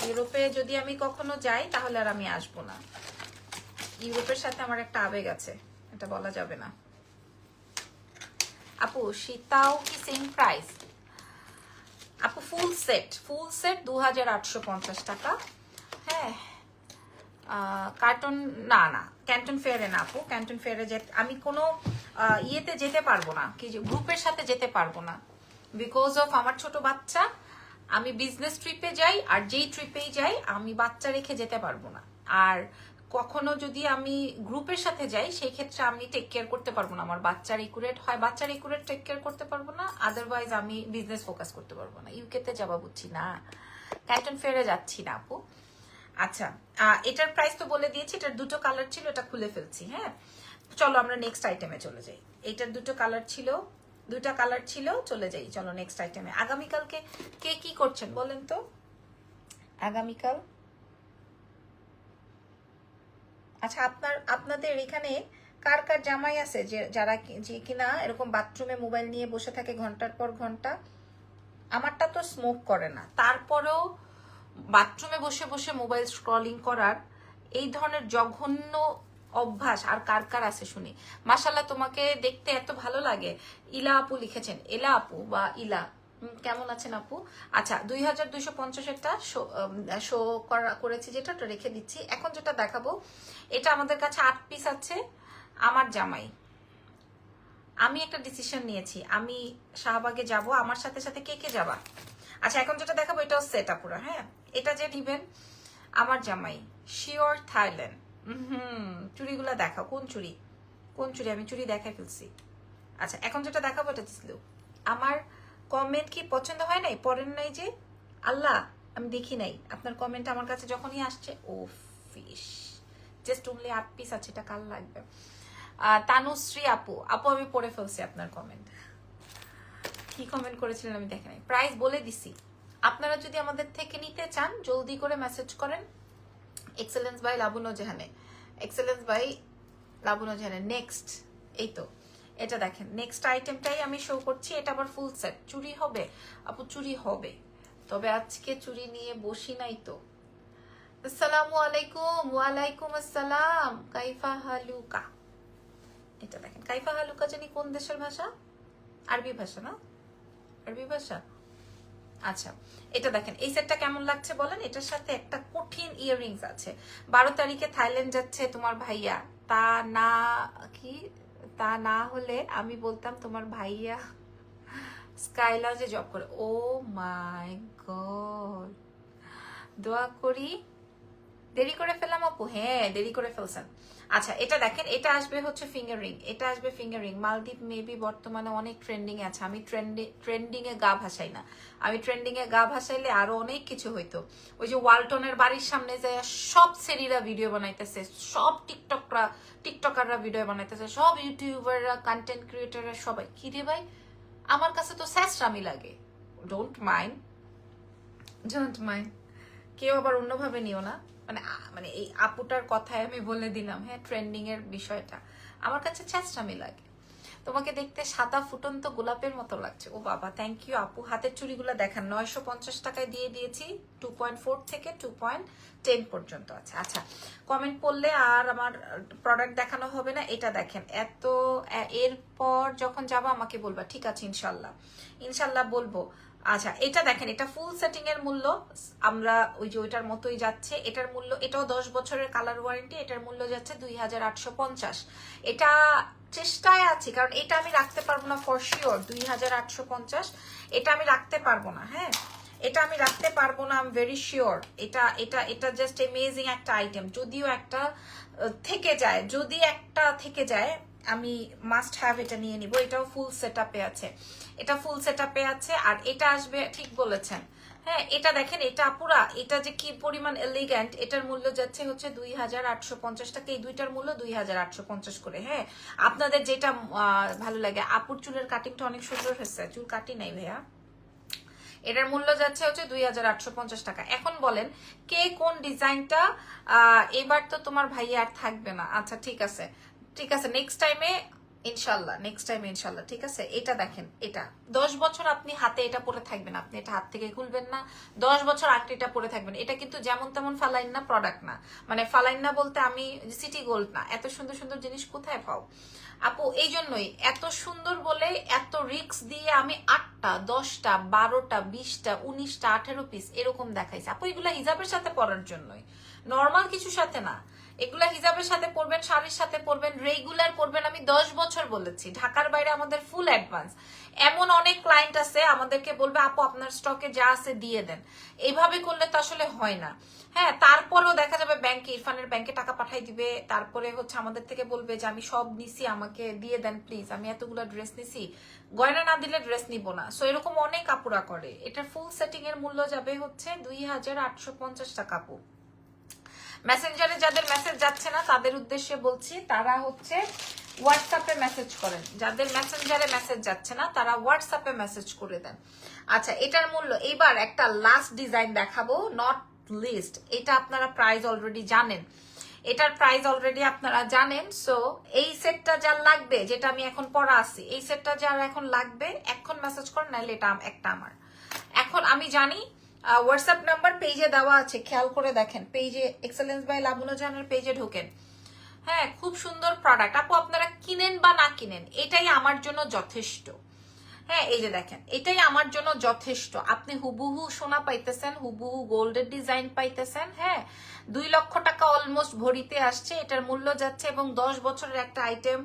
ইউরোপে যদি আমি কখনো যাই তাহলে আর আমি আসবো না, ইউরোপের সাথে আমার একটা আবেগ আছে, এটা বলা যাবে না। আপু সীতাও কি সেম প্রাইস? আপু ফুল সেট 2850 টাকা। হ্যাঁ কার্টন না না ক্যান্টন ফেয়ারে না আপু, ক্যান্টন ফেয়ারে আমি কোনো ইয়েতে যেতে পারবো না, কি যে গ্রুপের সাথে যেতে পারবো না, বিকজ অফ আমার ছোট বাচ্চা। আমি বিজনেস ট্রিপে যাই, আর যেই ট্রিপেই যাই আমি বাচ্চা রেখে যেতে পারবো না। আর কখনো যদি আমি গ্রুপের সাথে যাই সেই ক্ষেত্রে আমি টেক কেয়ার করতে পারবো না, আমার বাচ্চার একুরেট হয়, বাচ্চার একুরেট টেক কেয়ার করতে পারবো না, আদারওয়াইজ আমি বিজনেস ফোকাস করতে পারবো না। ইউকেতে যাবা বুঝছি না, ক্যান্টন ফেয়ারে যাচ্ছি না আপু। আচ্ছা, এটার প্রাইস তো বলে দিয়েছি, এটার দুটো কালার ছিল, এটা খুলে ফেলছি। হ্যাঁ, চলো আমরা নেক্সট আইটেমে চলে যাই। এটার দুটো কালার ছিল, দুটা কালার ছিল, চলে যাই চলো নেক্সট আইটেমে। আগামীকালকে কে কি করছেন বলেন তো? আগামীকাল আচ্ছা, আপনাদের এখানে কার কার জামাই আছে যারা যে কিনা এরকম বাথরুমে মোবাইল নিয়ে বসে থাকে ঘন্টার পর ঘন্টা? আমারটা তো স্মোক করে না, তারপরেও বাথরুমে বসে বসে মোবাইল স্ক্রলিং করার এই ধরনের জঘন্য অভ্যাস আর কার কার আছে শুনি। মাশাল্লাহ, তোমাকে দেখতে এত ভালো লাগে। ইলা আপু লিখেছেন, এলা আপু বা ইলা, কেমন আছেন আপু? আচ্ছা, 2250 একটা শো করেছি, যেটা ওটা রেখে দিচ্ছি। এখন যেটা দেখাবো, এটা আমাদের কাছে 8 পিস আছে। আমার জামাই, আমি একটা ডিসিশন নিয়েছি, আমি শাহবাগে যাব। আমার সাথে সাথে কে কে যাবা? আচ্ছা, এখন যেটা দেখাবো এটাও সেট আপুরা। হ্যাঁ, এটা যে নিবেন আমার জামাই, শিওর থাইল্যান্ড। চুড়িগুলা দেখাও, কোন চুড়ি কোন চুড়ি? আমি চুড়ি দেখাই ফেলছি। আচ্ছা, এখন যেটা দেখাবো এটা ছিল। আমার কমেন্ট কি পছন্দ হয় নাই, পড়েন নাই যে? আল্লাহ, আমি দেখি নাই আপনার কমেন্ট। আমার কাছে যখনই আসছে, ও ফিশ, জাস্ট অনলি 8 পিস আছে, এটা কাল লাগবে। তানুশ্রী আপু, আপু আমি পড়ে ফেলছি আপনার কমেন্ট। কি কমেন্ট করেছিলেন আমি দেখে নাই, প্রাইস বলে দিছি। আপনারা যদি আমাদের থেকে নিতে চান জলদি করে মেসেজ করেন এক্সেলেন্স বাই লাবুনো জাহানে, এক্সেলেন্স বাই লাবুনো জাহানে। নেক্সট, এই তো এটা দেখেন, নেক্সট আইটেমটাই আমি শো করছি। এটা আবার ফুল সেট। চুড়ি হবে আপু? চুড়ি হবে, তবে আজকে চুড়ি নিয়ে বসি নাই তো। আসসালামু আলাইকুম। ওয়ালাইকুম আসসালাম। কাইফা হালুকা, এটা দেখেন, কাইফা হালুকা জানি কোন দেশের ভাষা? আরবি ভাষা না? আরবি ভাষা। আচ্ছা, এটা দেখেন, এই সেটটা কেমন লাগছে বলেন? এটার সাথে একটা কঠিন ইয়াররিংস আছে। 12 তারিখে থাইল্যান্ড যাচ্ছে তোমার ভাইয়া, তা না হলে আমি বলতাম তোমার ভাইয়া স্কাইলাউজে জব করে। ও মাই গড, দোয়া করি। দেরি করে ফেললাম আপু? হ্যাঁ, দেরি করে ফেলছেন। আচ্ছা, এটা দেখেন, এটা আসবে হচ্ছে ফিঙ্গার রিং, এটা আসবে ফিঙ্গার রিং। মালদ্বীপ মেবি বর্তমানে অনেক ট্রেন্ডিং এ আছে। আমি ট্রেন্ডিং এ গা ভাসাই না, আমি ট্রেন্ডিং এ গা ভাসাইলে আরো অনেক কিছু হইতো। ওই যে ওয়ালটনের বাড়ির সামনে যে সব সেরিরা ভিডিও বানাইতেছে, সব টিকটকাররা ভিডিও বানাইতেছে, সব ইউটিউবাররা, কন্টেন্ট ক্রিয়েটাররা, সবাই। কি রে ভাই, আমার কাছে তো স্যাসরামি লাগে। ডোন্ট মাইন্ড, কেউ আবার অন্যভাবে নিও না। মানে এই আপুটার কথায় আমি বলে দিলাম, হ্যাঁ, ট্রেন্ডিং এর বিষয়টা আমার কাছে ছ্যাঁচড়ামি লাগে। তোমাকে দেখতে সাদা ফুটন্ত গোলাপের মতো লাগছে। ও বাবা, থ্যাংক ইউ আপু। হাতের চুড়িগুলো দেখান, 950 টাকায় দিয়ে দিয়েছি। 2.4 থেকে 2.10 পর্যন্ত আছে। আচ্ছা, কমেন্ট পড়লে আর আমার প্রোডাক্ট দেখানো হবে না। এটা দেখেন, এরপর যখন যাবো আমাকে বলবা, ঠিক আছে? ইনশাল্লাহ বলবো। আচ্ছা, এটা দেখেন, এটা ফুল সেটিং এর মূল্য আমরা ওই যে ওইটার মতোই যাচ্ছে। এটার মূল্য, এটাও 10 বছরের কালার ওয়ারেন্টি। এটার মূল্য যাচ্ছে 2850। এটা চেষ্টায় আছি, কারণ এটা আমি রাখতে পারবো না ফর শিওর। 2850 এটা আমি রাখতে পারবো না। হ্যাঁ, এটা আমি রাখতে পারবো না, আই এম ভেরি শিওর। এটা জাস্ট অ্যামেজিং একটা আইটেম। যদিও একটা থেকে যায় আমি মাস্ট হ্যাভ এটা নিয়ে নিব। এটাও ফুল সেটআপে আছে, এটা ফুল সেটআপে আছে। আর এটা আসবে, ঠিক বলেছেন। হ্যাঁ, এটা দেখেন, এটা পুরা, এটা যে কি পরিমাণ এলিগ্যান্ট। এটার মূল্য যাচ্ছে হচ্ছে 2850 টাকা। এই দুইটার মূল্য 2850 করে। হ্যাঁ, আপনাদের যেটা ভালো লাগে। আপুর চুলের কাটিংটা অনেক সুন্দর হয়েছে। চুল কাটি নাই ভাইয়া। এটার মূল্য যাচ্ছে হচ্ছে 2850 টাকা। এখন বলেন কে কোন ডিজাইনটা? এবার তো তোমার ভাইয়া আর থাকবে না। আচ্ছা, ঠিক আছে, নেক্সট টাইমে ইনশাল্লাহ নেক্সট টাইম ইনশাল্লাহ। ঠিক আছে, এটা দেখেন, এটা 10 বছর আপনি হাতে এটা পরে থাকবেন, আপনি এটা হাত থেকে খুলবেন না, 10 বছর আংটিটা পরে থাকবেন। এটা কিন্তু যেমন তেমন ফালাইন না প্রোডাক্ট না, মানে ফালাইন না বলতে আমি সিটি গোল্ড না। এত সুন্দর সুন্দর জিনিস কোথায় পাও আপু? এই জন্যই এত সুন্দর বলে এত রিক্স দিয়ে আমি 8টা 10টা 12টা 20টা 19টা 18 পিস এরকম দেখাইছি আপু। এগুলা হিজাবের সাথে পরার জন্যই, নর্মাল কিছুর সাথে না। এগুলা হিজাবের সাথে পরবেন, শাড়ির সাথে পরবেন, রেগুলার পরবেন। আমি 10 বছর বলেছি, ঢাকার বাইরে আমাদের ফুল অ্যাডভান্স। এমন অনেক ক্লায়েন্ট আছে আমাদেরকে বলবে আপু আপনার স্টকে যা আছে দিয়ে দেন। এইভাবে করলে তো আসলে হয় না। হ্যাঁ, তারপরেও দেখা যাবে ব্যাংকে, ইরফানের ব্যাংকে টাকা পাঠাই দিবে, তারপরে হচ্ছে আমাদের থেকে বলবে যে আমি সব নিছি, আমাকে দিয়ে দেন প্লিজ, আমি এতগুলো ড্রেস নিছি, গয়না না দিলে ড্রেস নিব না। সো এরকম অনেক আপুরা করে। এটার ফুল সেটিং এর মূল্য যাবে হচ্ছে 2850 টাকা আপু। মেসেঞ্জারে যাদের মেসেজ যাচ্ছে না তাদের উদ্দেশ্যে বলছি, তারা হচ্ছে হোয়াটসঅ্যাপে মেসেজ করেন। যাদের মেসেঞ্জারে মেসেজ যাচ্ছে না তারা হোয়াটসঅ্যাপে মেসেজ করে দেন। আচ্ছা, এটার মূল্য এইবার একটা লাস্ট ডিজাইন দেখাবো, নট লিস্ট। এটা আপনারা প্রাইস অলরেডি জানেন, এটার প্রাইস অলরেডি আপনারা জানেন। সো এই সেটটা যার লাগবে, যেটা আমি এখন পরা আছি, এই সেটটা যার এখন লাগবে এখন মেসেজ করেন, নাহলে এটা একটা আমার। এখন আমি জানি হোয়াটসঅ্যাপ নাম্বার পেজে দেওয়া আছে, খেয়াল করে দেখেন, পেজে এক্সেলেন্স বাই লাবণী জাহানের পেজে ঢোকেন। হ্যাঁ, খুব সুন্দর প্রোডাক্ট আপু, আপনারা কিনেন বা না কিনেন এটাই আমার জন্য যথেষ্ট। হ্যাঁ, এই যে দেখেন, এটাই আমার জন্য যথেষ্ট। আপনি হুবহু সোনা পাইতেছেন, হুবহু গোল্ডের ডিজাইন পাইতেছেন। হ্যাঁ, 2 লক্ষ টাকা অলমোস্ট ভরিতে আসছে এটার মূল্য যাচ্ছে, এবং 10 বছরের একটা আইটেম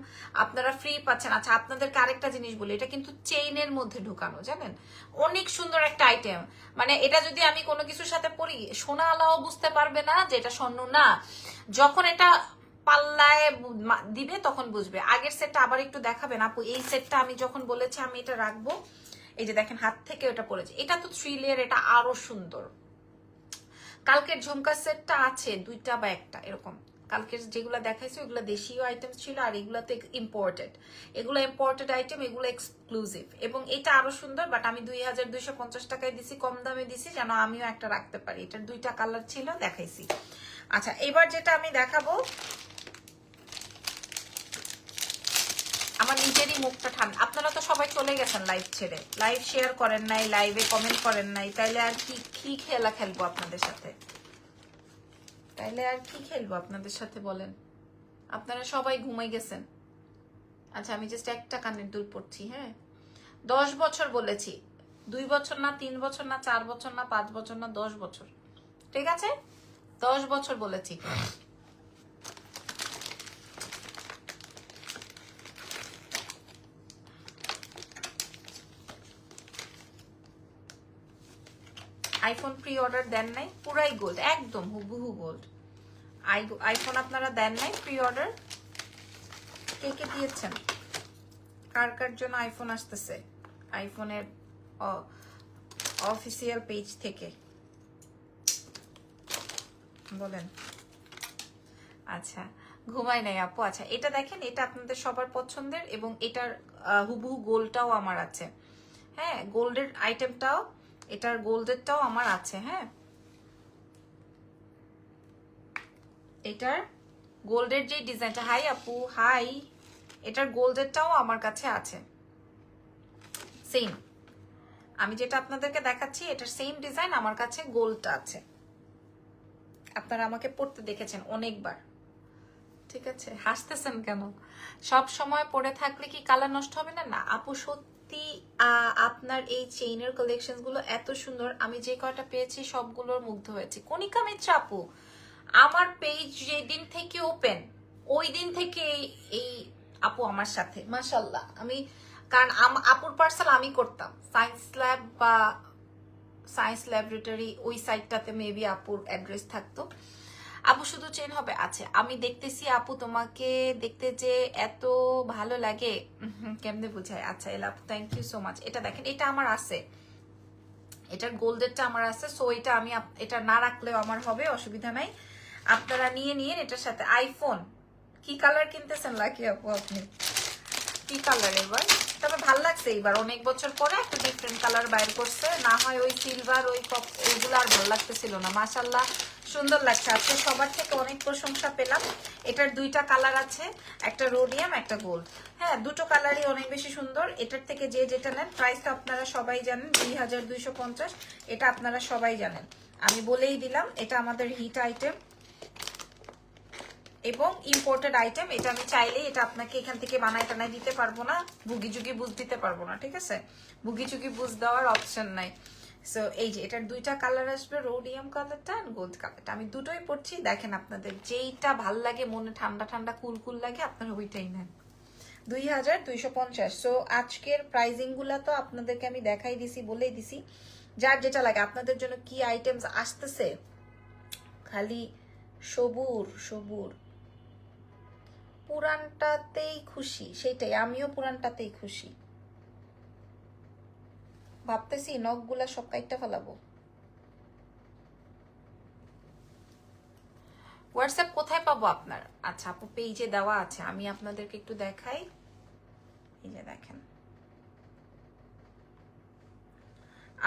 আপনারা ফ্রি পাচ্ছেন। আচ্ছা, আপনাদেরকে আরেকটা জিনিস বলি, এটা কিন্তু চেইনের মধ্যে ঢুকানো, জানেন? অনেক সুন্দর একটা আইটেম। মানে এটা যদি আমি কোনো কিছুর সাথে পরি, সোনা আলাও বুঝতে পারবে না যে এটা স্বর্ণ না। যখন এটা পাল্লায় দিবে তখন বুঝবে। আগের সেটটা আবার একটু দেখাবেন আপু? এই সেটটা আমি যখন বলেছি আমি এটা রাখবো, এই যে দেখেন হাত থেকে ওটা পড়েছে। এটা তো 3 লেয়ার, এটা আরো সুন্দর। কালকের ঝুমকা সেটটা আছে 2টা বা 1টা এরকম। কালকের যেগুলো দেখাইছে ওইগুলো দেশীয় আইটেম ছিল, আর এগুলাতে ইম্পোর্টেড। এগুলো ইম্পোর্টেড আইটেম, এগুলো এক্সক্লুসিভ। এবং এটা আরো সুন্দর, বাট আমি 2250 টাকায় দিছি, কম দামে দিছি যেন আমিও একটা রাখতে পারি। এটার 2টা কালার ছিল, দেখাইছি। আচ্ছা, এবার যেটা আমি দেখাবো, আমার নিজেরই মুখটা ঠান্ডা। আপনারা তো সবাই চলে গেছেন লাইভ ছেড়ে, লাইভ শেয়ার করেন নাই, লাইভে কমেন্ট করেন নাই, তাইলে আর কি খেলা খেলবো আপনাদের সাথে? তাইলে আর কি খেলবো আপনাদের সাথে বলেন? আপনারা সবাই ঘুমাই গেছেন। আচ্ছা, আমি জাস্ট একটা কানের দুল পড়ছি। হ্যাঁ, 10 বছর বলেছি, 2 বছর না, 3 বছর না, 4 বছর না, 5 বছর না, 10 বছর। ঠিক আছে, 10 বছর বলেছি। আইফোন প্রি অর্ডার দেন নাই? পুরাই গোল্ড, একদম হুবহু গোল্ড। আইফোন আপনারা দেন নাই প্রি অর্ডার? কে কে দিয়েছেন? কার কার জন্য আইফোন আসতেছে আইফোনের অফিসিয়াল পেজ থেকে বলেন। আচ্ছা, ঘুমাই নাই আপু। আচ্ছা, এটা দেখেন, এটা আপনাদের সবার পছন্দের, এবং এটার হুবহু গোল্ডটাও আমার আছে। হ্যাঁ, গোল্ডের আইটেমটাও, এটার গোল্ডেরটাও আমার আছে। হ্যাঁ, এটার গোল্ডের যে ডিজাইনটা, হাই আপু হাই, এটার গোল্ডেরটাও আমার কাছে আছে। সেম আমি যেটা আপনাদেরকে দেখাচ্ছি, এটার সেম ডিজাইন আমার কাছে গোল্ডটা আছে। আপনারা আমাকে পড়তে দেখেছেন অনেকবার। ঠিক আছে, হাসতেছেন কেন? সব সময় পরে থাকলে কি কালার নষ্ট হবে না? না আপু, সত্যি আপনার এই চেইনের কালেকশন গুলো এত সুন্দর। আমি যে কয়টা পেয়েছি সবগুলোর মুগ্ধ হয়েছি। কণিকা মিত্র আপু, আমার পেজ যেদিন থেকে ওপেন ওই দিন থেকে এই আপু আমার সাথে, মাশাল্লাহ। আমি কারণ আপুর পার্সেল আমি করতাম, সায়েন্স ল্যাব বা সায়েন্স ল্যাবরেটরি, ওই সাইটটাতে মেবি আপুর অ্যাড্রেস থাকতো। আপু শুধু চেন হবে? আছে, আমি দেখতেছি আপু, তোমাকে দেখতে যে এত ভালো লাগে কেমনে বুঝায়। আচ্ছা এলা আপু, থ্যাংক ইউ সো মাচ। এটা দেখেন, এটা আমার আছে, এটার গোল্ডেরটা আমার আছে। সো এটা আমি এটা না রাখলেও আমার হবে, অসুবিধা নাই। আপনারা নিয়ে নিন এটার সাথে। আইফোন কি কালার কিনতেছেন লাকি আপু আপনি? কি কালার এবার? তবে ভাল লাগছে এইবার, অনেক বছর পরে একটা ডিফারেন্ট কালার বাইর করছে। না হয় ওই সিলভার ওই ওইগুলো আর ভালো লাগতেছিল না। মাশাল্লাহ, সুন্দর লাগছে আজকে সবার থেকে অনেক প্রশংসা পেলাম। এটার দুইটা কালার আছে, একটা রোডিয়াম একটা গোল্ড। হ্যাঁ, দুটো কালারই অনেক বেশি সুন্দর। এটার থেকে যে যেটা নেন, প্রাইস তো আপনারা সবাই জানেন 2250, এটা আপনারা সবাই জানেন, আমি বলেই দিলাম। এটা আমাদের হিট আইটেম এবং ইম্পোর্টেড আইটেম। এটা আমি চাইলেই এটা আপনাকে এখান থেকে বানায় টানায় দিতে পারবো না, বুগি চুগি বুঝ দিতে পারবো না, ঠিক আছে? বুগি চুগি বুঝ দেওয়ার অপশন নাই। সো এই যে এটার দুইটা কালার আসবে, রোডিয়াম কালারটা আর গোল্ড কালারটা। আমি দুটোই পরছি, দেখেন আপনাদের যেইটা ভাল লাগে, মনে ঠান্ডা ঠান্ডা কুল কুল লাগে, আপনারা ওইটাই নেন। 2250। সো আজকের প্রাইজিং গুলা তো আপনাদেরকে আমি দেখাই দিছি, বলেই দিছি। যার যেটা লাগে, আপনাদের জন্য কি আইটেমস আসতেছে, খালি সবুর সবুর। পুরানটাতেই খুশি, সেটাই, আমিও পুরানটাতেই খুশি। ভাবতেছি নখগুলা সব কাইটটা ফেলাবো। হোয়াটসঅ্যাপ কোথায় পাবো আপনার? আচ্ছা আপু, পেজে দেওয়া আছে, আমি আপনাদেরকে একটু দেখাই। এই যে দেখেন,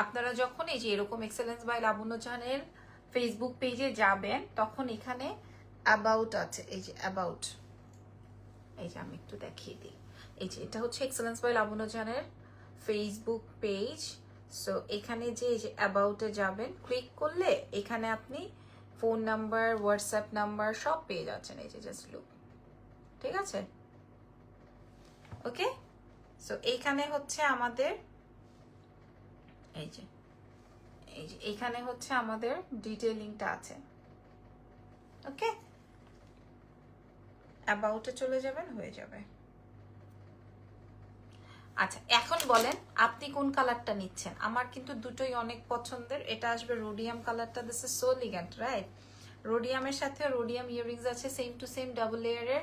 আপনারা যখন এই যে এরকম এক্সেলেন্স বাই লাবণ্য জাহানের ফেসবুক পেজে যাবেন, তখন এখানে অ্যাবাউট আছে, এই যে অ্যাবাউট, এই যে আমি একটু দেখিয়ে দিই। এই যে এটা হচ্ছে এক্সেলেন্স বাই লাবণ্য জাহানের ফেসবুক পেজ। সো এখানে যে এই যে অ্যাবাউটে যাবেন, ক্লিক করলে এখানে আপনি ফোন নাম্বার, হোয়াটসঅ্যাপ নাম্বার সব পেয়ে যাচ্ছেন। এই যে জাস্ট লুক, ঠিক আছে? ওকে, সো এইখানে হচ্ছে আমাদের এই যে এইখানে হচ্ছে আমাদের ডিটেইলিংটা আছে। ওকে, অ্যাবাউটে চলে যাবেন, হয়ে যাবে। আচ্ছা এখন বলেন আপনি কোন কালারটা নিচ্ছেন? আমার কিন্তু দুটোই অনেক পছন্দের। এটা আসবে রোডিয়াম কালারটা, this is so elegant, right? রোডিয়ামের সাথে রোডিয়াম ইয়াররিংস আছে, সেম টু সেম ডাবল লেয়ারের।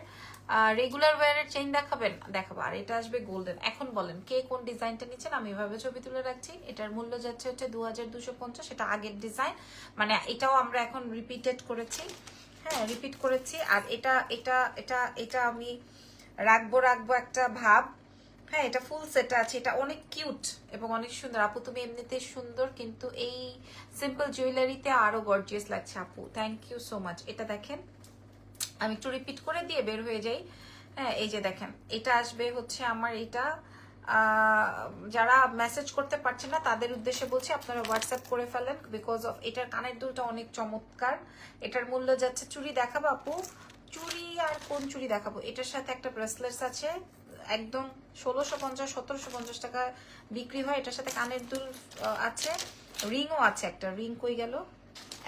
রেগুলার ওয়্যারের চেইন দেখাবেন, দেখাবো। আর এটা আসবে গোল্ডেন। এখন বলেন কে কোন ডিজাইনটা নিচ্ছেন? আমি এভাবে ছবি তুলে রাখছি। এটার মূল্য যাচ্ছে হচ্ছে 2250। এটা আগের ডিজাইন, মানে এটাও আমরা এখন রিপিটেড করেছি। হ্যাঁ, রিপিট করেছি। আর এটা এটা এটা এটা আমি রাখবো রাখবো একটা ভাব। হ্যাঁ, এটা ফুল সেট আছে, এটা অনেক কিউট এবং অনেক সুন্দর। আপু তুমি এমনিতে সুন্দর, কিন্তু এই সিম্পল জুয়েলারিতে আরো গর্জিয়াস লাগছে আপু, থ্যাংক ইউ সো মাচ। এটা দেখেন, আমি একটু রিপিট করে দিয়ে বের হয়ে যাই। হ্যাঁ, এই যে দেখেন, এটা আসবে হচ্ছে আমার এটা যারা মেসেজ করতে পারছেন না তাদের উদ্দেশ্যে বলছি, আপনারা হোয়াটসঅ্যাপ করে ফেলেন, বিকজ অফ এটার কানের দুলটা অনেক চমৎকার। এটার মূল্য যাচ্ছে, চুড়ি দেখাবো আপু? চুড়ি আর কোন চুড়ি দেখাবো? এটার সাথে একটা ব্রেসলেটস আছে, একদম 1650 1750 টাকা বিক্রি হয়। এটার সাথে কানের দুল আছে, রিংও আছে। একটা রিং কই গেল,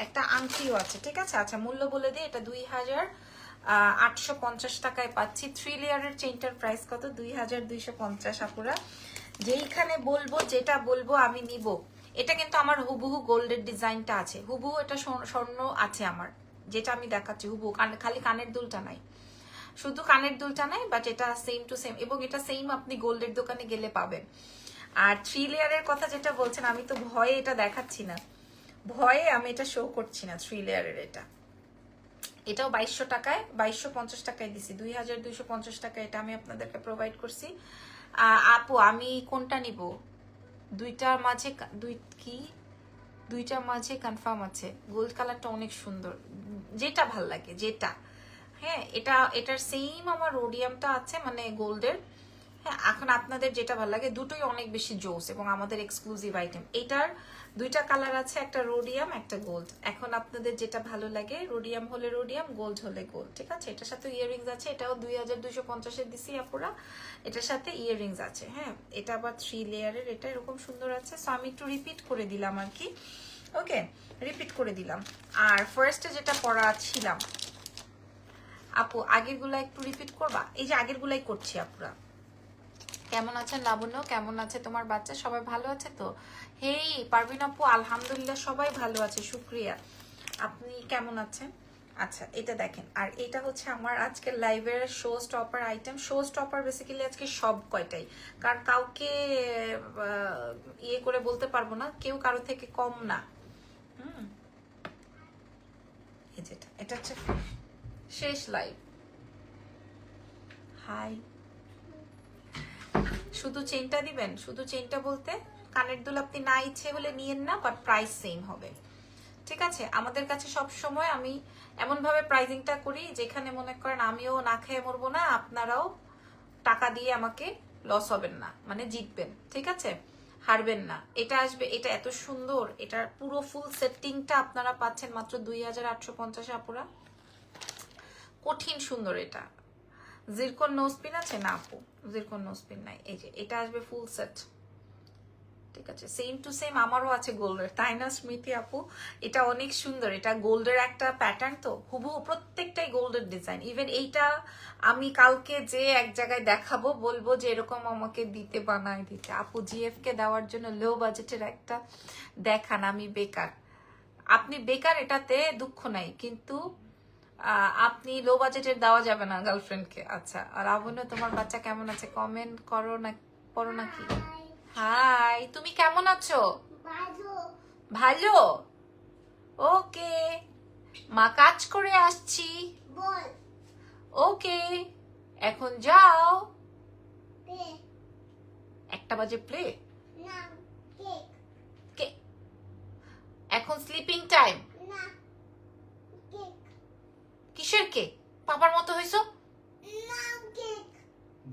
একটা আংটিও আছে, ঠিক আছে? আচ্ছা মূল্য বলে দিই, এটা 2850 টাকায় পাচ্ছি। 3 লেয়ারের চেইনটার প্রাইস কত? 2250 আপুরা। যেইখানে বলবো, যেটা বলবো আমি নিব। এটা কিন্তু আমার হুবহু গোল্ডের ডিজাইনটা আছে, হুবহু এটা স্বর্ণ আছে আমার, যেটা আমি দেখাচ্ছি হুবহু। খালি কানের দুলটা নাই, শুধু কানের দুলটা নাই, বাট এটা সেম টু সেম, এবং এটা সেম আপনি গোল্ডের দোকানে গেলে পাবেন। আর 3 লেয়ারের কথা যেটা বলছেন, আমি তো ভয়ে এটা দেখাচ্ছি না, ভয়ে আমি এটা শো করছি না। 3 লেয়ারের এটাও 2200 টাকায়, 2250 টাকায় দিছি, 2250 টাকায় এটা আমি আপনাদেরকে প্রোভাইড করছি। আপু আমি কোনটা নিব? দুইটার মাঝে দুইটার মাঝে কনফার্ম আছে। গোল্ড কালারটা অনেক সুন্দর, যেটা ভাল লাগে যেটা। হ্যাঁ, এটার সেম আমার রোডিয়ামটা আছে, মানে গোল্ডের। হ্যাঁ, এখন আপনাদের যেটা ভালো লাগে, দুটোই অনেক বেশি জোস এবং আমাদের এক্সক্লুসিভ আইটেম। এটার দুইটা কালার আছে, একটা রোডিয়াম একটা গোল্ড। এখন আপনাদের যেটা ভালো লাগে, রোডিয়াম হলে রোডিয়াম, গোল্ড হলে গোল্ড, ঠিক আছে? এটার সাথে ইয়াররিংস আছে, এটাও 2250 দিছি আপুরা। এটার সাথে ইয়াররিংস আছে। হ্যাঁ, এটা আবার 3 লেয়ারের, এটা এরকম সুন্দর আছে। সো আমি একটু রিপিট করে দিলাম আর কি। ওকে, রিপিট করে দিলাম। আর ফার্স্টে যেটা পড়া ছিলাম আপু, আগের গুলা একটু রিপিট করবা? এই যে আগের গুলাই করছি আপুরা। কেমন আছেন লাবণ্য? কেমন আছে তোমার বাচ্চা? সবাই ভালো আছে তো? হেই পারভিন আপু, আলহামদুলিল্লাহ সবাই ভালো আছে, শুক্রিয়া। আপনি কেমন আছেন? আচ্ছা এটা দেখেন, আর এটা হচ্ছে আমার আজকের লাইভের show stopper item. Show stopper basically আজকে সব কয়টাই, কারণ কাউকে ইয়ে করে বলতে পারবো না, কেউ কারো থেকে কম না। এই যেটা, এটা হচ্ছে শেষ লাইভ। হাই, শুধু চেনটা দিবেন? শুধু চেনটা বলতে কানের দুল আপনি না ইচ্ছে হলে নিয়েন না, বাট প্রাইস সেম হবে, ঠিক আছে, আমাদের কাছে সব সময় আমি এমন ভাবে প্রাইজিংটা করি যেখানে মনে করেন আমিও না খেয়ে মরবো না, আপনারাও টাকা দিয়ে আমাকে লস হবেন না, মানে জিতবেন, ঠিক আছে, হারবেন না। এটা আসবে, এটা এত সুন্দর, এটার পুরো ফুল সেটিংটা আপনারা পাচ্ছেন মাত্র 2850 আপুরা। কঠিন সুন্দর এটা। জিরকন নোজপিন আছে না আপু? জিরকন নোজপিন নাই। এই যে এটা আসবে ফুল সেট, ঠিক আছে, সেম টু সেম আমারও আছে গোল্ডের, তাই না স্মৃতি আপু? এটা অনেক সুন্দর, এটা গোল্ডের একটা প্যাটার্ন, তো হুবহু প্রত্যেকটাই গোল্ডের ডিজাইন। ইভেন এইটা আমি কালকে যে এক জায়গায় দেখাবো, বলবো যে এরকম আমাকে দিতে, বানায় দিতে। আপু জিএফ কে দেওয়ার জন্য লো বাজেটের একটা দেখান, আমি বেকার। আপনি বেকার, এটাতে দুঃখ নাই, কিন্তু আপনি লো বাজেটের দেওয়া যাবে না গার্লফ্রেন্ডকে। আচ্ছা, আর আবনু তোমার বাচ্চা কেমন আছে? কমেন্ট করো না, পড়ো নাকি? হাই, তুমি কেমন আছো? ভালো। ওকে, মা কাজ করে আসছি। ওকে, এখন যাও। 1টা বাজে প্লে। কে এখন স্লিপিং টাইম? কিসের কে? পাপার মতো হইছো?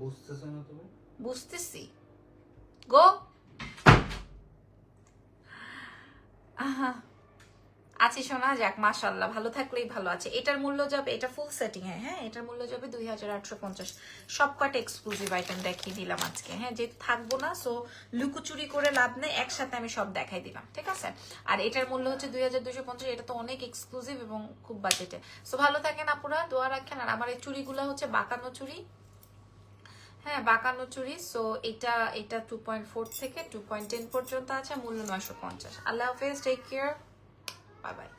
বুঝতেছো না তুমি? বুঝতেছি। গো। আছি শোনা যাক, মাশাআল্লাহ, ভালো থাকলেই ভালো আছে। এটার মূল্য যাবে, এটা ফুল সেটিং, হ্যাঁ, এটার মূল্য যাবে 2850। সবকটা এক্সক্লুসিভ আইটেম দেখিয়ে দিলাম আজকে, হ্যাঁ, যে থাকবো না, সো লুকোচুরি করে লাভ নেই, একসাথে আমি সব দেখাই দিলাম, ঠিক আছে। আর এটার মূল্য হচ্ছে 2250। এটা তো অনেক এক্সক্লুসিভ এবং খুব বাজেটে। সো ভালো থাকেন আপুরা, দোয়া রাখেন। আর আমার এই চুড়িগুলো হচ্ছে বাঁকানো চুড়ি, হ্যাঁ, বাঁকানো চুড়ি। সো এটা 2.4 থেকে 2.10 পর্যন্ত আছে, মূল্য 950। আল্লাহ হাফেজ, টেক কেয়ার, বাই বাই।